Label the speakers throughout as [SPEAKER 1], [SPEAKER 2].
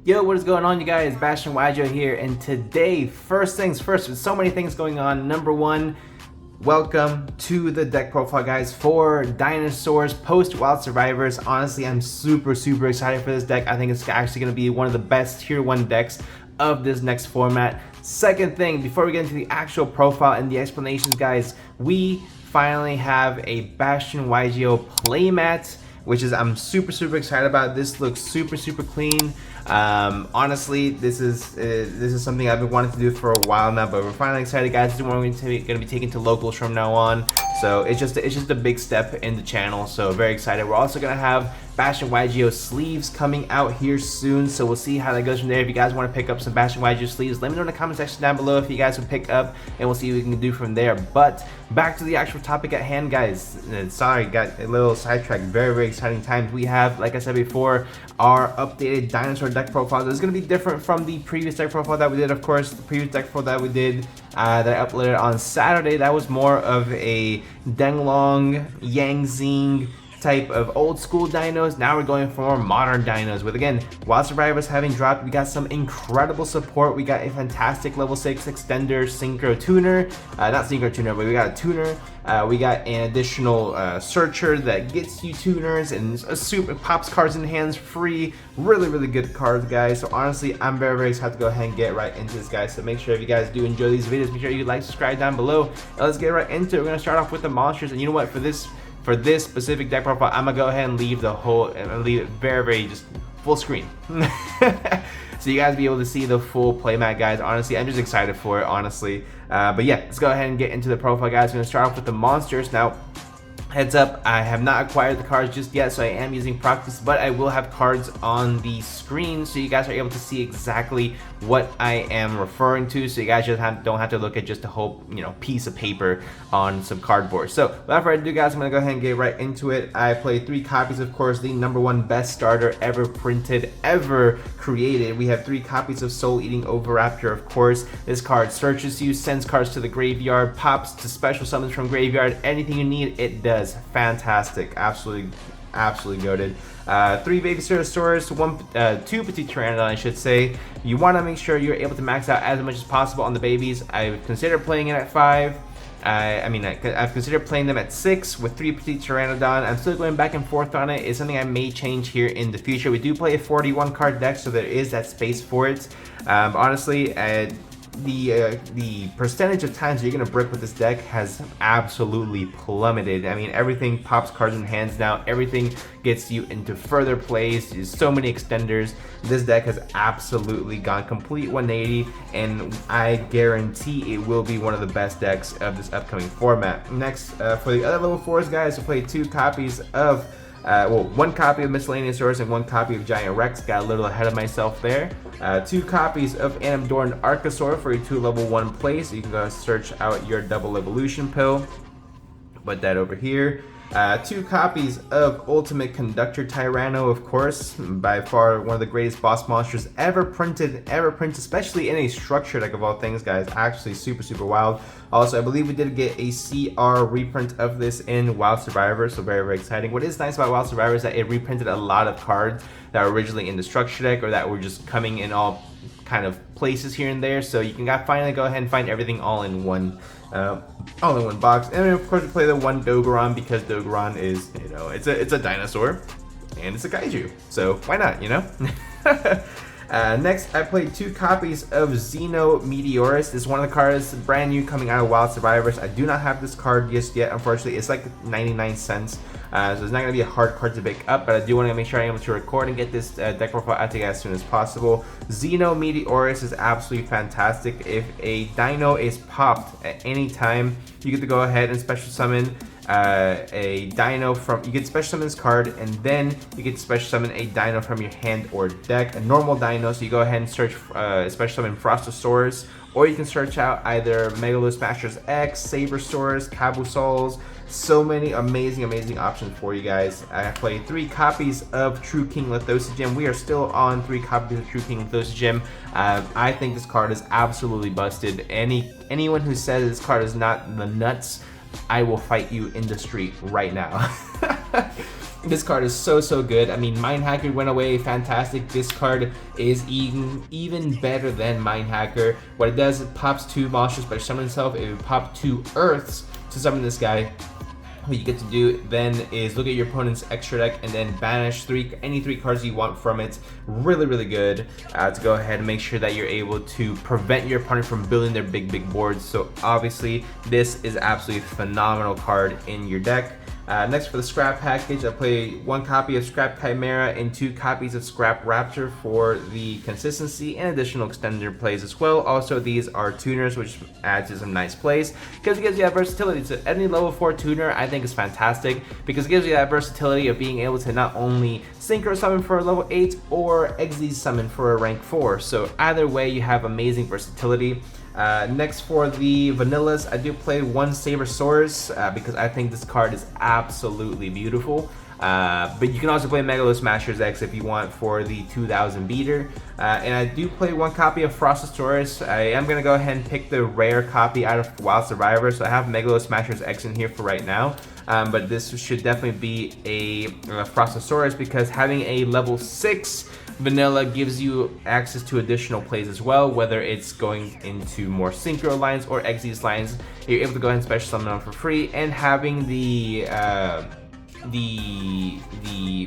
[SPEAKER 1] Yo, what is going on, you guys? Bashtian here, and today, first things first, with so many things going on. Number one, welcome to the deck profile, guys, for Dinosaurs Post Wild Survivors. Honestly, I'm super excited for this deck. I think it's actually going to be one of the best tier 1 decks of this next format. Second thing, before we get into the actual profile and the explanations, guys, we finally have a Bashtian playmat, which is I'm super excited about. This looks super clean. Honestly, this is something I've been wanting to do for a while now, but we're finally excited, guys. This is one we're going to be taking to locals from now on. So it's just a big step in the channel. So very excited. We're also gonna have Bashtian sleeves coming out here soon. So we'll see how that goes from there. If you guys want to pick up some Bashtian sleeves, let me know in the comment section down below if you guys would pick up, and we'll see what we can do from there. But back to the actual topic at hand, guys. Sorry, got a little sidetracked. Very exciting times. We have, like I said before, our updated dinosaur deck profile. This is going to be different from the previous deck profile that we did. Of course, the previous deck profile that we did that I uploaded on Saturday, that was more of a Denglong, Yangzing type of old school dinos. Now we're going for more modern dinos with, again, Wild Survivors having dropped. We got some incredible support. We got a fantastic level 6 extender synchro tuner, not synchro tuner, but we got a tuner. We got an additional searcher that gets you tuners, and a super pops cards in hands free. Really good cards, guys. So honestly, I'm very excited to go ahead and get right into this, guys. So make sure if you guys do enjoy these videos, make sure you like, subscribe down below, and let's get right into it. We're gonna start off with the monsters, and you know what, for this specific deck profile, I'm gonna go ahead and leave the whole, and leave it very just full screen. So you guys be able to see the full playmat, guys. Honestly, I'm just excited for it, honestly. But yeah, let's go ahead and get into the profile, guys. We're gonna start off with the monsters. Now, heads up, I have not acquired the cards just yet, so I am using practice, but I will have cards on the screen so you guys are able to see exactly what I am referring to, so you guys just don't have to look at just a whole, piece of paper on some cardboard. So without further ado, guys, I'm gonna go ahead and get right into it. I played 3 copies, of course, the #1 best starter ever printed, ever created. We have 3 copies of Soul Eating Oviraptor, of course. This card searches you, sends cards to the graveyard, pops to special summons from graveyard. Anything you need, it does. Fantastic, absolutely goated. 3 baby Ceratosaurus, 2 petite Pteranodon, I should say. You want to make sure you're able to max out as much as possible on the babies. I consider playing it at 5. I've considered playing them at 6 with 3 petite Pteranodon. I'm still going back and forth on it. It's something I may change here in the future. We do play a 41 card deck, so there is that space for it. Honestly, the percentage of times you're gonna brick with this deck has absolutely plummeted. I mean, everything pops cards in hands now. Everything gets you into further plays. There's so many extenders. This deck has absolutely gone complete 180, and I guarantee it will be one of the best decks of this upcoming format. Next, for the other level 4s, guys, we'll play 2 copies of 1 copy of Miscellaneousaurus and 1 copy of Giant Rex. Got a little ahead of myself there. 2 copies of Animdorn Archosaur for your 2 level 1 plays. So you can go search out your double evolution pill. Put that over here. 2 copies of Ultimate Conductor Tyranno, of course, by far one of the greatest boss monsters ever printed, especially in a structure deck of all things, guys. Actually super wild. Also, I believe we did get a CR reprint of this in Wild Survivors, so very exciting. What is nice about Wild Survivors is that it reprinted a lot of cards that were originally in the structure deck, or that were just coming in all kind of places here and there, so you can finally go ahead and find everything all in one box. And of course we play the 1 Dogoron, because Dogoron is, it's a dinosaur and it's a kaiju, so why not, Next, I played 2 copies of Xeno Dino. This is one of the cards brand new coming out of Wild Survivors. I do not have this card just yet, unfortunately. It's like 99 cents, so it's not going to be a hard card to pick up, but I do want to make sure I'm able to record and get this deck profile out to you guys as soon as possible. Xeno Dino is absolutely fantastic. If a dino is popped at any time, you get to go ahead and special summon a dino from, you get special summon this card, and then you get special summon a dino from your hand or deck, a normal dino. So you go ahead and search special summon Frostosaurus, or you can search out either Megalosmashers X, Sabersaurus, Cabusols. So many amazing options for you guys. I played 3 copies of True King Lithosygem. We are still on 3 copies of True King Lithosygem. I think this card is absolutely busted. Anyone who says this card is not the nuts, I will fight you in the street right now. This card is so good. I mean, Mind Hacker went away, fantastic. This card is even better than Mind Hacker. What it does, it pops 2 monsters by summon itself. It would pop 2 Earths to summon this guy. What you get to do then is look at your opponent's extra deck and then banish any 3 cards you want from it. Really good to go ahead and make sure that you're able to prevent your opponent from building their big boards. So obviously this is absolutely a phenomenal card in your deck. Next, for the scrap package, I play 1 copy of Scrap Chimera and 2 copies of Scrap Raptor for the consistency and additional extender plays as well. Also, these are tuners, which adds to some nice plays because it gives you that versatility. So any level 4 tuner I think is fantastic because it gives you that versatility of being able to not only synchro summon for a level 8 or XZ summon for a rank 4. So either way, you have amazing versatility. Next, for the vanillas, I do play 1 Sabersaurus because I think this card is absolutely beautiful. But you can also play Megalo Smashers X if you want for the 2000 beater. And I do play 1 copy of Frostosaurus. I am going to go ahead and pick the rare copy out of Wild Survivor, so I have Megalo Smashers X in here for right now. But this should definitely be a Frostosaurus because having a level 6 vanilla gives you access to additional plays as well, whether it's going into more synchro lines or XZ lines. You're able to go ahead and special summon them for free, and having the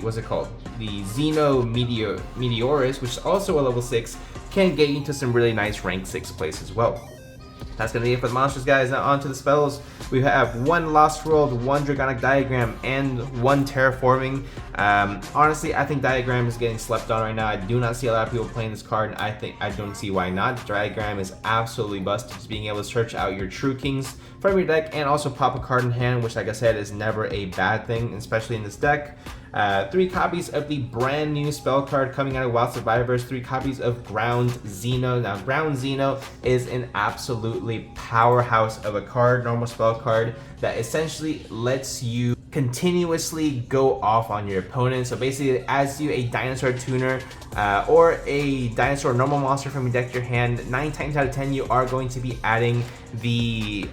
[SPEAKER 1] what's it called? The Xeno Meteorus, which is also a level 6, can get you into some really nice rank 6 plays as well. That's going to be it for the monsters, guys. Now on to the spells. We have 1 Lost World, 1 Dragonic Diagram, and 1 Terraforming. Honestly, I think Diagram is getting slept on right now. I do not see a lot of people playing this card, and I don't see why not. Diagram is absolutely busted. Just being able to search out your True Kings from your deck and also pop a card in hand, which, like I said, is never a bad thing, especially in this deck. 3 copies of the brand new spell card coming out of Wild Survivors, 3 copies of Ground Xeno. Now, Ground Xeno is an absolutely powerhouse of a card, normal spell card, that essentially lets you continuously go off on your opponent. So basically it adds you a dinosaur tuner or a dinosaur normal monster from your deck to your hand. 9 times out of 10 you are going to be adding the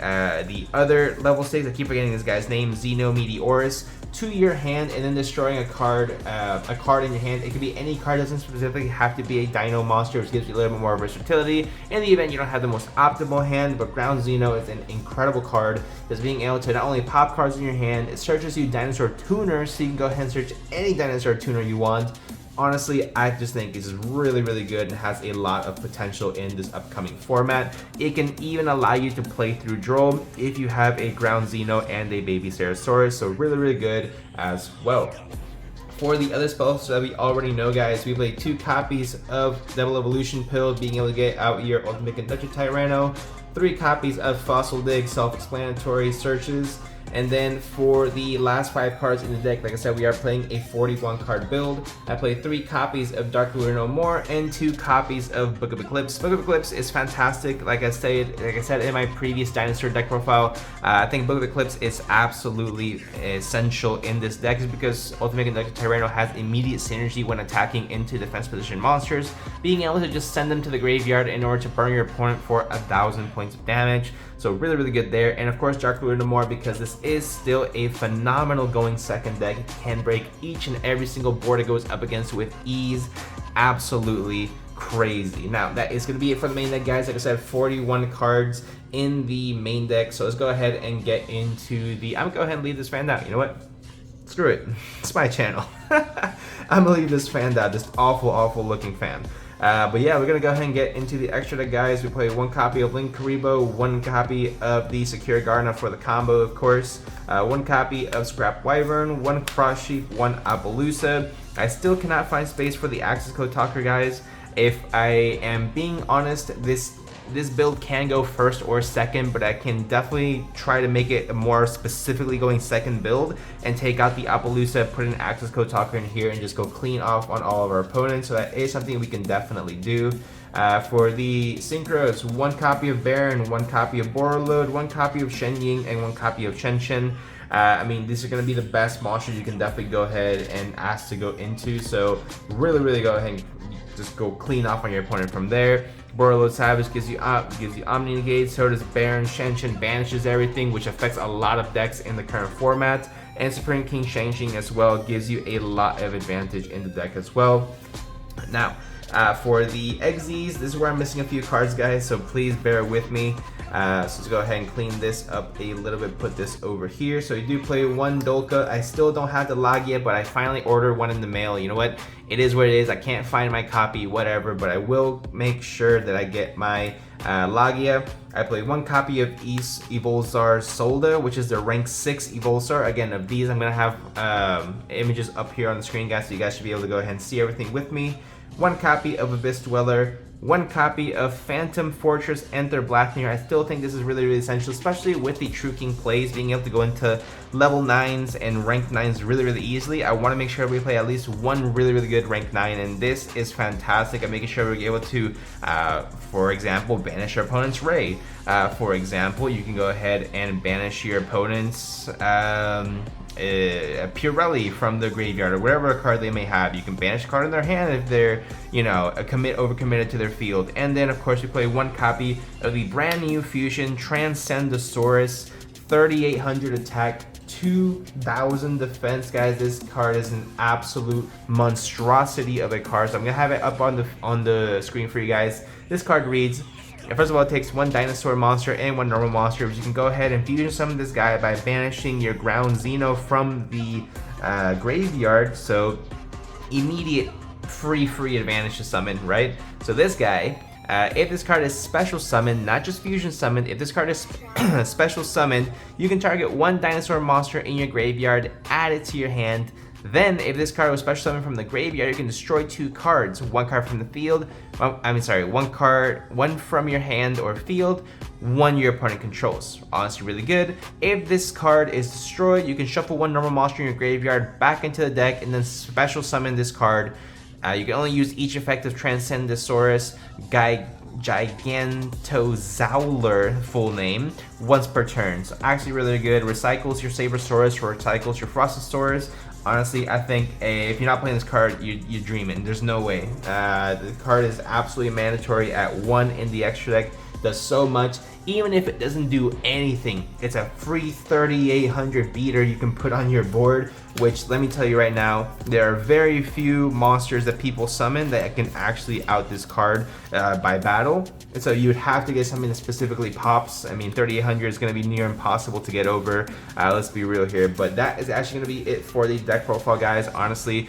[SPEAKER 1] other level 6, I keep forgetting this guy's name, Xeno Meteorus, to your hand and then destroying a card in your hand. It could be any card, doesn't specifically have to be a dino monster, which gives you a little bit more versatility in the event you don't have the most optimal hand. But Ground Xeno is an incredible card, just being able to not only pop cards in your hand, it searches you dinosaur tuners, so you can go ahead and search any dinosaur tuner you want. Honestly, I just think this is really good and has a lot of potential in this upcoming format. It can even allow you to play through Droll if you have a Ground Xeno and a Baby Ceratosaurus, so really good as well. For the other spells that we already know, guys, we play 2 copies of Devil Evolution Pill, being able to get out your Ultimate Conductor Tyranno, 3 copies of Fossil Dig, self-explanatory searches. And then for the last 5 cards in the deck, like I said, we are playing a 41 card build. I play 3 copies of Dark Ruler No More and 2 copies of Book of Eclipse. Book of Eclipse is fantastic. Like I said in my previous dinosaur deck profile, I think Book of Eclipse is absolutely essential in this deck, is because Ultimate Conductor Tyranno has immediate synergy when attacking into defense position monsters, being able to just send them to the graveyard in order to burn your opponent for 1,000 points of damage. So really good there. And of course, Dark Ruler No More, because this is still a phenomenal going second deck. It can break each and every single board it goes up against with ease. Absolutely crazy. Now, that is going to be it for the main deck, guys. Like I said, 41 cards in the main deck. So let's go ahead and get into the... I'm going to go ahead and leave this fan out. You know what? Screw it. It's my channel. I'm going to leave this fan out. This awful looking fan. But yeah, we're going to go ahead and get into the extra deck, guys. We play 1 copy of Link Karibo, 1 copy of the Secure Garna for the combo, of course, 1 copy of Scrap Wyvern, 1 Cross Sheep, 1 Appaloosa. I still cannot find space for the Access Code Talker, guys. If I am being honest, this build can go first or second, but I can definitely try to make it a more specifically going second build and take out the Appaloosa, put an Access Code Talker in here, and just go clean off on all of our opponents. So that is something we can definitely do. For the Synchros, 1 copy of Baron, 1 copy of Borreload, 1 copy of Shen Ying, and 1 copy of Chen Chen. I mean, these are going to be the best monsters you can definitely go ahead and ask to go into. So really go ahead and just go clean off on your opponent from there. Borreload Savage gives you Omni Negate, so does Baron. Shen Chen banishes everything, which affects a lot of decks in the current format. and Supreme King Shang-Chi as well gives you a lot of advantage in the deck as well. Now, for the XZs, this is where I'm missing a few cards, guys, so please bear with me. So let's go ahead and clean this up a little bit, put this over here. So you do play one Dolka. I still don't have the log yet, but I finally ordered one in the mail. You know what? It is what it is. I can't find my copy, whatever, but I will make sure that I get my Logia. I play one copy of Evolzar Solda, which is the rank 6 Evolzar. Again, of these, I'm going to have images up here on the screen, guys, so you guys should be able to go ahead and see everything with me. One copy of Abyss Dweller, one copy of Phantom Fortress Enter Blasphemir. I still think this is really, really essential, especially with the True King plays, being able to go into level 9s and rank 9s really, really easily. I want to make sure we play at least one really, really good rank 9, and this is fantastic. I'm making sure we're able to, for example, banish our opponent's Ray. For example, you can go ahead and banish your opponent's Purelli from the graveyard, or whatever card they may have. You can banish a card in their hand if they're, you know, overcommitted to their field. And then of course we play one copy of the brand new fusion Transcendosaurus, 3800 attack, 2000 defense, guys. This card is an absolute monstrosity of a card, so I'm gonna have it up on the screen for you guys. This card reads, first of all, it takes one dinosaur monster and one normal monster, but you can go ahead and fusion summon this guy by banishing your ground Xeno from the graveyard. So immediate free advantage to summon, right? So this guy, if this card is special summoned, not just fusion summoned, if this card is special summoned, you can target one dinosaur monster in your graveyard, add it to your hand. Then, if this card was special summoned from the graveyard, you can destroy 2 cards. One card from the field, one from your hand or field, one your opponent controls. Honestly, really good. If this card is destroyed, you can shuffle one normal monster in your graveyard back into the deck and then special summon this card. You can only use each effective Transcendosaurus Gigantozauler full name once per turn. So actually really good. Recycles your Sabersaurus, recycles your Frostosaurus. Honestly, I think if you're not playing this card, you're dreaming. There's no way. The card is absolutely mandatory at 1 in the extra deck. Does so much. Even if it doesn't do anything, it's a free 3800 beater you can put on your board, which, let me tell you right now, there are very few monsters that people summon that can actually out this card by battle. And so you would have to get something that specifically pops. I mean, 3800 is going to be near impossible to get over. Let's be real here, but that is actually going to be it for the deck profile, guys. Honestly,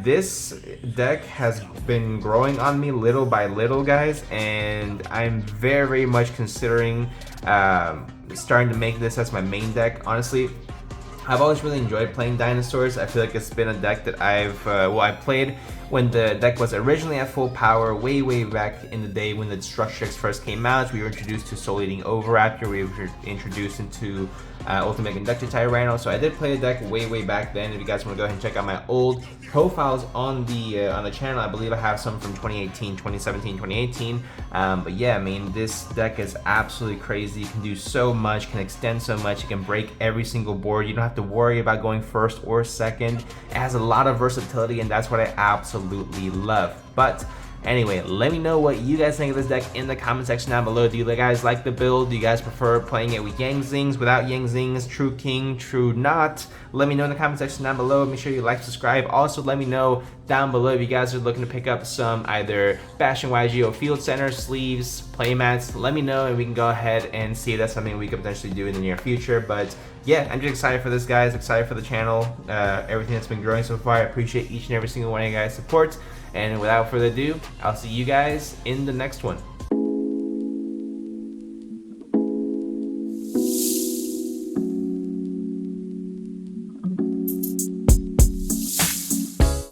[SPEAKER 1] this deck has been growing on me little by little, guys, and I'm very much considering starting to make this as my main deck. Honestly, I've always really enjoyed playing dinosaurs. I feel like it's been a deck that I played when the deck was originally at full power, way back in the day when the Destructrix first came out. We were introduced to Soul Eating Oviraptor, we were introduced into Ultimate Conductor Tyranno. So I did play a deck way back then. If you guys want to go ahead and check out my old profiles on the channel, I believe I have some from 2018, 2017, 2018. But yeah, I mean, this deck is absolutely crazy. You can do so much, can extend so much, you can break every single board. You don't have to worry about going first or second. It has a lot of versatility, and that's what I absolutely love. But anyway, let me know what you guys think of this deck in the comment section down below. Do you guys like the build? Do you guys prefer playing it with Yang Zings, without Yang Zings, True King, True Not? Let me know in the comment section down below. Make sure you like, subscribe. Also, let me know down below if you guys are looking to pick up some either Bashtian YGO Field Center, sleeves, playmats. Let me know and we can go ahead and see if that's something we could potentially do in the near future. But yeah, I'm just excited for this, guys. Excited for the channel. Everything that's been growing so far. I appreciate each and every single one of you guys' support. And without further ado, I'll see you guys in the next one.